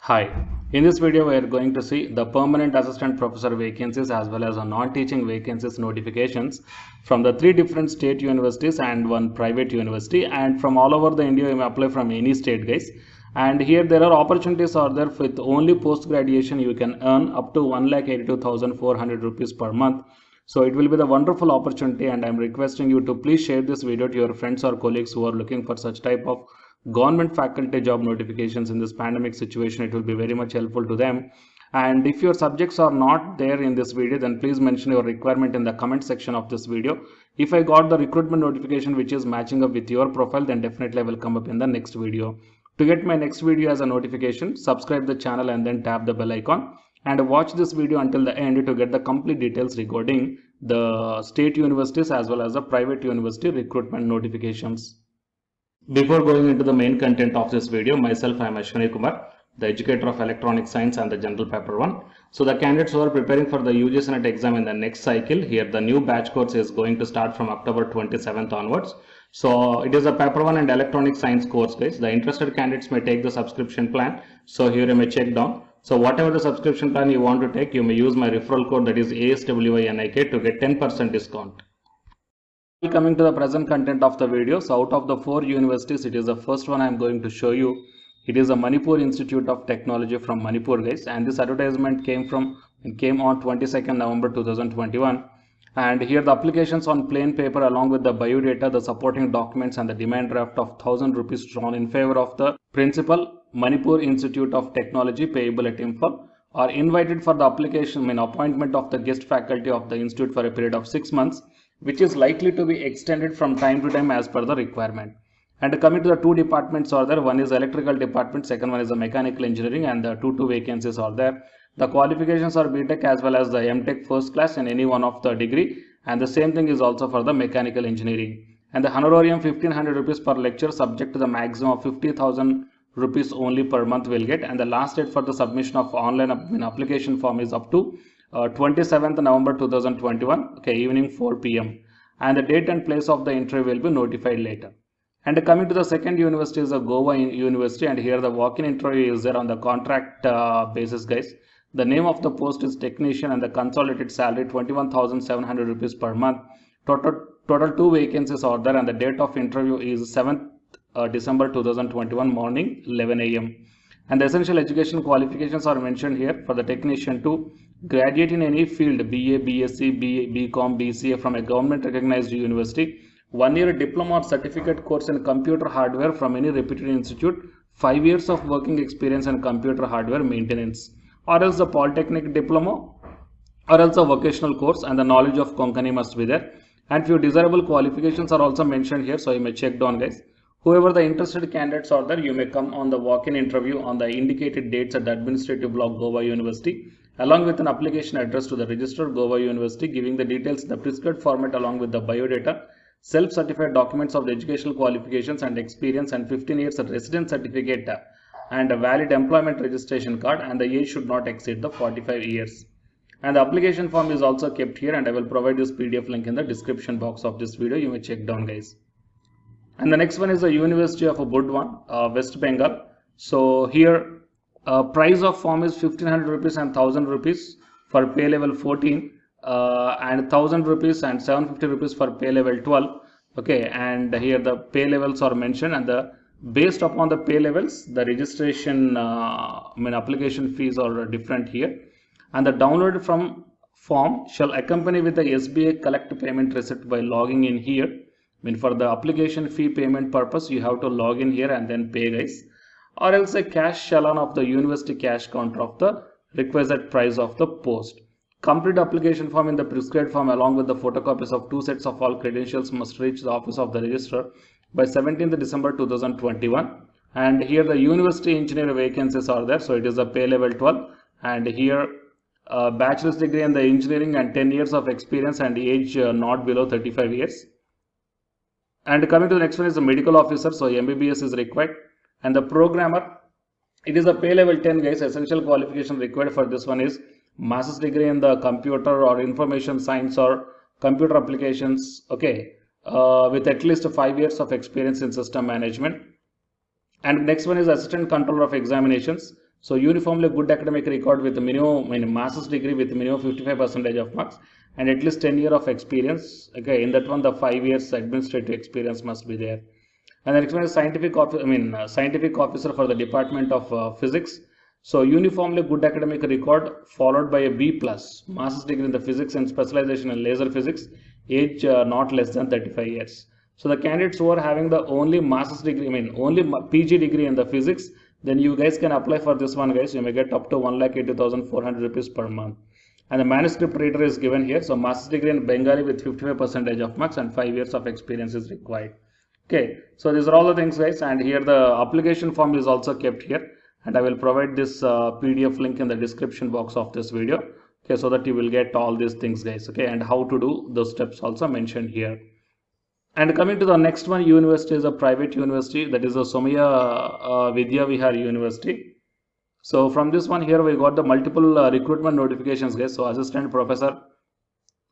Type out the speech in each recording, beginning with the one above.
Hi, in this video we are going to see the permanent assistant professor vacancies as well as non-teaching vacancies notifications from the three different state universities and one private university, and from all over the India you may apply from any state, guys. And here there are opportunities are there with only post graduation you can earn up to 1,82,400 rupees per month. So it will be the wonderful opportunity, and I'm requesting you to please share this video to your friends or colleagues who are looking for such type of government faculty job notifications in this pandemic situation. It will be very much helpful to them. And if your subjects are not there in this video, then please mention your requirement in the comment section of this video. If I got the recruitment notification which is matching up with your profile, then definitely I will come up in the next video. To get my next video as a notification, subscribe the channel and then tap the bell icon and watch this video until the end to get the complete details regarding the state universities as well as the private university recruitment notifications. Before going into the main content of this video, myself I am Ashwani Kumar, the educator of electronic science and the general paper 1. So the candidates who are preparing for the UGC NET exam in the next cycle, here the new batch course is going to start from October 27th onwards. So it is a paper 1 and electronic science course, guys. The interested candidates may take the subscription plan. So here you may check down. So whatever the subscription plan you want to take, you may use my referral code, that is ASWINIK, to get 10% discount. Coming to the present content of the video, so out of the 4 universities, it is the first one I am going to show you. It is the Manipur Institute of Technology from Manipur, guys, and this advertisement came on 22nd November 2021. And here the applications on plain paper along with the biodata, the supporting documents and the demand draft of 1,000 rupees drawn in favor of the principal, Manipur Institute of Technology, payable at Imphal, are invited for the application appointment of the guest faculty of the institute for a period of 6 months, which is likely to be extended from time to time as per the requirement. And coming to the 2 departments are there, one is electrical department, second one is the mechanical engineering, and the two vacancies are there. The qualifications are BTech as well as the MTech first class in any one of the degree, and the same thing is also for the mechanical engineering. And the honorarium 1,500 rupees per lecture subject to the maximum of 50,000 rupees only per month will get, and the last date for the submission of online application form is up to 27th November 2021, okay, evening 4 p.m. and the date and place of the interview will be notified later. And coming to the second university is the Goa University, and here the walk-in interview is there on the contract basis, guys. The name of the post is technician and the consolidated salary 21,700 rupees per month. Total 2 vacancies are there, and the date of interview is 7th December 2021 morning 11 a.m. And the essential education qualifications are mentioned here for the technician to graduate in any field, BA, BSc, BCom, BCA from a government recognized university, 1-year diploma or certificate course in computer hardware from any reputed institute, 5 years of working experience in computer hardware maintenance, or else a polytechnic diploma, or else a vocational course, and the knowledge of Konkani must be there. And few desirable qualifications are also mentioned here, so you may check down, guys. Whoever the interested candidates are there, you may come on the walk-in interview on the indicated dates at the administrative block Goa University, along with an application address to the registered Goa University, giving the details in the prescribed format along with the biodata, self-certified documents of the educational qualifications and experience, and 15 years residence certificate and a valid employment registration card, and the age should not exceed the 45 years. And the application form is also kept here, and I will provide this PDF link in the description box of this video. You may check down, guys. And the next one is the University of Burdwan, West Bengal. So here price of form is 1,500 rupees and 1,000 rupees for pay level 14, and 1,000 rupees and 750 rupees for pay level 12. Okay, and here the pay levels are mentioned, and the based upon the pay levels, the registration application fees are different here. And the download from form shall accompany with the SBI collect payment receipt by logging in here. For the application fee payment purpose, you have to log in here and then pay, guys, or else a cash challan of the university cash counter of the requisite price of the post. Complete application form in the prescribed form along with the photocopies of 2 sets of all credentials must reach the office of the registrar by 17th December 2021. And here the university engineer vacancies are there, so it is a pay level 12, and here bachelor's degree in the engineering and 10 years of experience and age not below 35 years. And coming to the next one is the medical officer, so MBBS is required. And the programmer, it is a pay level 10, guys. Essential qualification required for this one is master's degree in the computer or information science or computer applications, okay, with at least 5 years of experience in system management. And next one is assistant controller of examinations. So uniformly good academic record with minimum, master's degree with minimum 55% of marks and at least 10 years of experience. Okay, in that one the 5 years administrative experience must be there. And the next one is scientific officer for the Department of Physics. So uniformly good academic record followed by a B plus master's degree in the physics and specialization in laser physics, age not less than 35 years. So the candidates who are having the only master's degree, only PG degree in the physics, then you guys can apply for this one, guys. You may get up to 1,80,400 rupees per month. And the manuscript reader is given here. So master's degree in Bengali with 55% of marks and 5 years of experience is required. Okay, so these are all the things, guys, and here the application form is also kept here, and I will provide this PDF link in the description box of this video. Okay, so that you will get all these things, guys. Okay, and how to do those steps also mentioned here. And coming to the next one, university is a private university, that is the Somaiya Vidya Vihar University. So from this one here we got the multiple recruitment notifications, guys. So assistant professor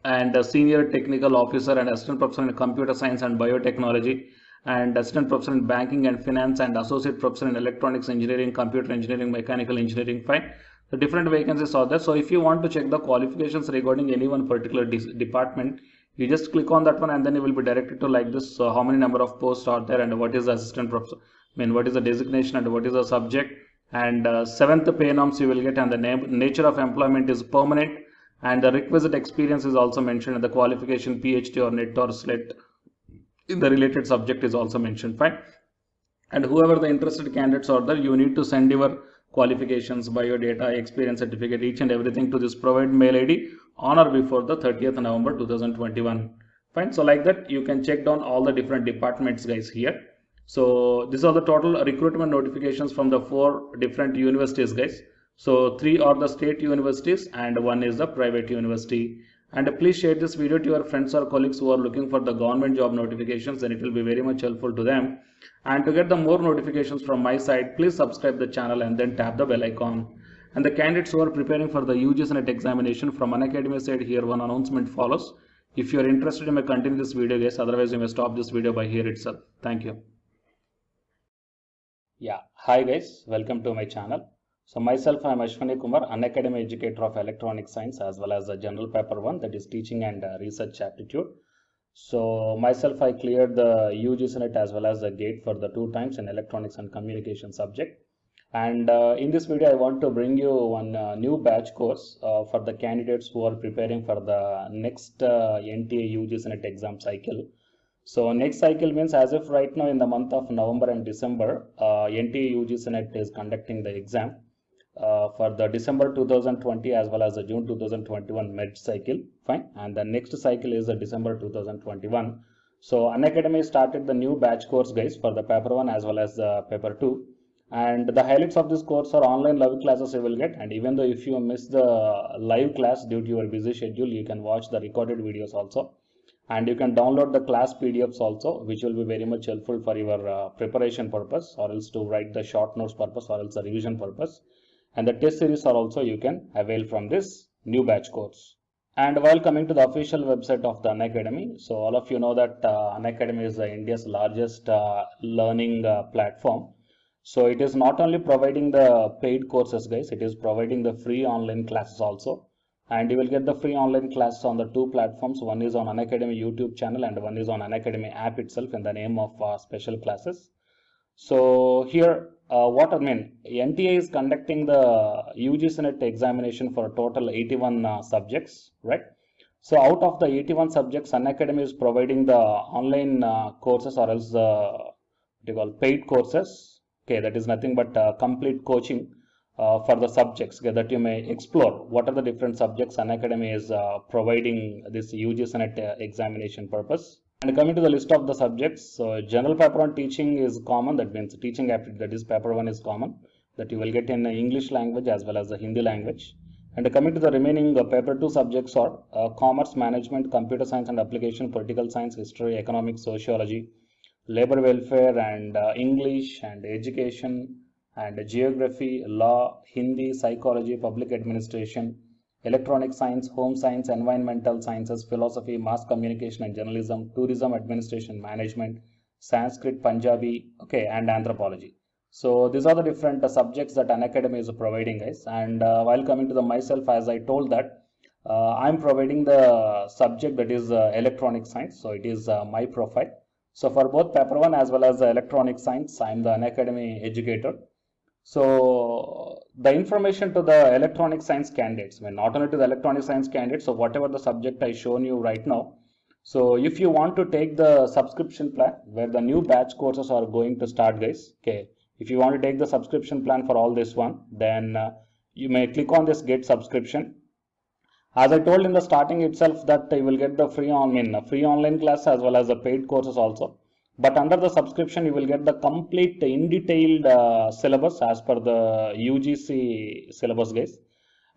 and senior technical officer and assistant professor in computer science and biotechnology and assistant professor in banking and finance and associate professor in electronics engineering, computer engineering, mechanical engineering. Fine, the different vacancies are there. So if you want to check the qualifications regarding any one particular department, you just click on that one and then you will be directed to like this, how many number of posts are there and what is the assistant professor, what is the designation and what is the subject, and 7th pay norms you will get, and the nature of employment is permanent, and the requisite experience is also mentioned, and the qualification PhD or NET or SLET in the related subject is also mentioned. Fine, and whoever the interested candidates are there, you need to send your qualifications, biodata, experience certificate, each and everything to this provided mail ID on or before the 30th November 2021. Fine, so like that you can check down all the different departments, guys, here. So these are the total recruitment notifications from the 4 different universities, guys. So 3 are the state universities and 1 is the private university. And please share this video to your friends or colleagues who are looking for the government job notifications, and it will be very much helpful to them. And to get the more notifications from my side, please subscribe the channel and then tap the bell icon. And the candidates who are preparing for the UGC NET examination from Unacademy side, here one announcement follows. If you are interested, you may continue this video, guys. Otherwise, you may stop this video by here itself. Thank you. Yeah, hi guys, welcome to my channel. So myself, I am Ashwani Kumar, Unacademy educator of electronic science as well as the general paper 1, that is teaching and research aptitude. So myself, I cleared the UGC NET as well as the GATE for the 2 times in electronics and communication subject. And in this video, I want to bring you one new batch course for the candidates who are preparing for the next NTA UGC NET exam cycle. So next cycle means as if right now in the month of November and December, NTA UGC NET is conducting the exam for the December 2020 as well as the June 2021 med cycle. Fine, and the next cycle is the December 2021. So Unacademy started the new batch course, guys, for the paper 1 as well as the paper 2. And the highlights of this course are online live classes you will get, and even though if you miss the live class due to your busy schedule, you can watch the recorded videos also. And you can download the class PDFs also, which will be very much helpful for your preparation purpose, or else to write the short notes purpose, or else the revision purpose. And the test series are also you can avail from this new batch course. And while coming to the official website of the Unacademy, so all of you know that Unacademy is India's largest learning platform. So it is not only providing the paid courses, guys, it is providing the free online classes also. And you will get the free online classes on the 2 platforms. One is on Unacademy YouTube channel and one is on Unacademy app itself in the name of special classes. So here, NTA is conducting the UGC NET examination for a total 81 subjects, right? So out of the 81 subjects, Unacademy is providing the online courses, or else what you call paid courses. Okay, that is nothing but complete coaching for the subjects, okay, that you may explore what are the different subjects Unacademy is providing this UGC NET examination purpose. And coming to the list of the subjects, so general paper 1 teaching is common, that means teaching aptitude, that is paper 1 is common, that you will get in English language as well as the Hindi language. And coming to the remaining paper 2 subjects are commerce, management, computer science and application, political science, history, economics, sociology, labor welfare, and English and education, and geography, law, Hindi, psychology, public administration, electronic science, home science, environmental sciences, philosophy, mass communication and journalism, tourism, administration, management, Sanskrit, Punjabi, okay, and anthropology. So these are the different subjects that Unacademy is providing, guys. And while coming to the myself, as I told that I'm providing the subject that is electronic science. So it is my profile. So for both paper 1 as well as the electronic science, I'm the Unacademy educator. So the information to the electronic science candidates, I mean, not only to the electronic science candidates, so whatever the subject I shown you right now. So if you want to take the subscription plan where the new batch courses are going to start, guys, okay, if you want to take the subscription plan for all this one, then you may click on this get subscription. As I told in the starting itself that you will get the free online class as well as the paid courses also. But under the subscription, you will get the complete in detailed syllabus as per the UGC syllabus, guys.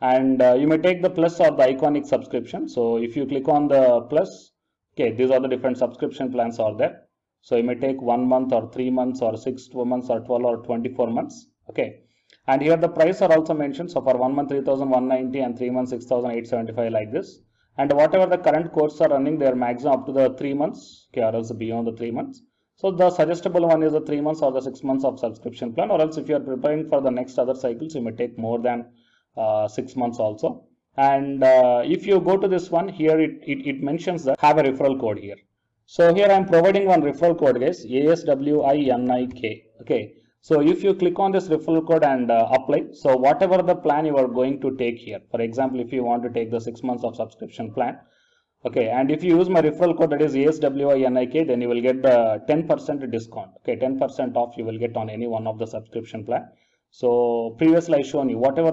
And you may take the plus or the iconic subscription. So if you click on the plus, okay, these are the different subscription plans are there. So you may take 1 month or 3 months or 6 months or 12 or 24 months. Okay. And here the price are also mentioned. So for 1 month 3,190 and 3 months 6,875 like this. And whatever the current courses are running, they are maximum up to the 3 months, okay, or else beyond the 3 months. So the suggestible one is the 3 months or the 6 months of subscription plan, or else if you are preparing for the next other cycles, you may take more than 6 months also. And if you go to this one here, it mentions that have a referral code here. So here I am providing one referral code, guys, ASWINIK. Okay. So if you click on this referral code and apply, so whatever the plan you are going to take here, for example, if you want to take the 6 months of subscription plan, okay, and if you use my referral code that is ASWINIK, then you will get the 10% discount. Okay, 10% off you will get on any one of the subscription plan. So previously I shown you whatever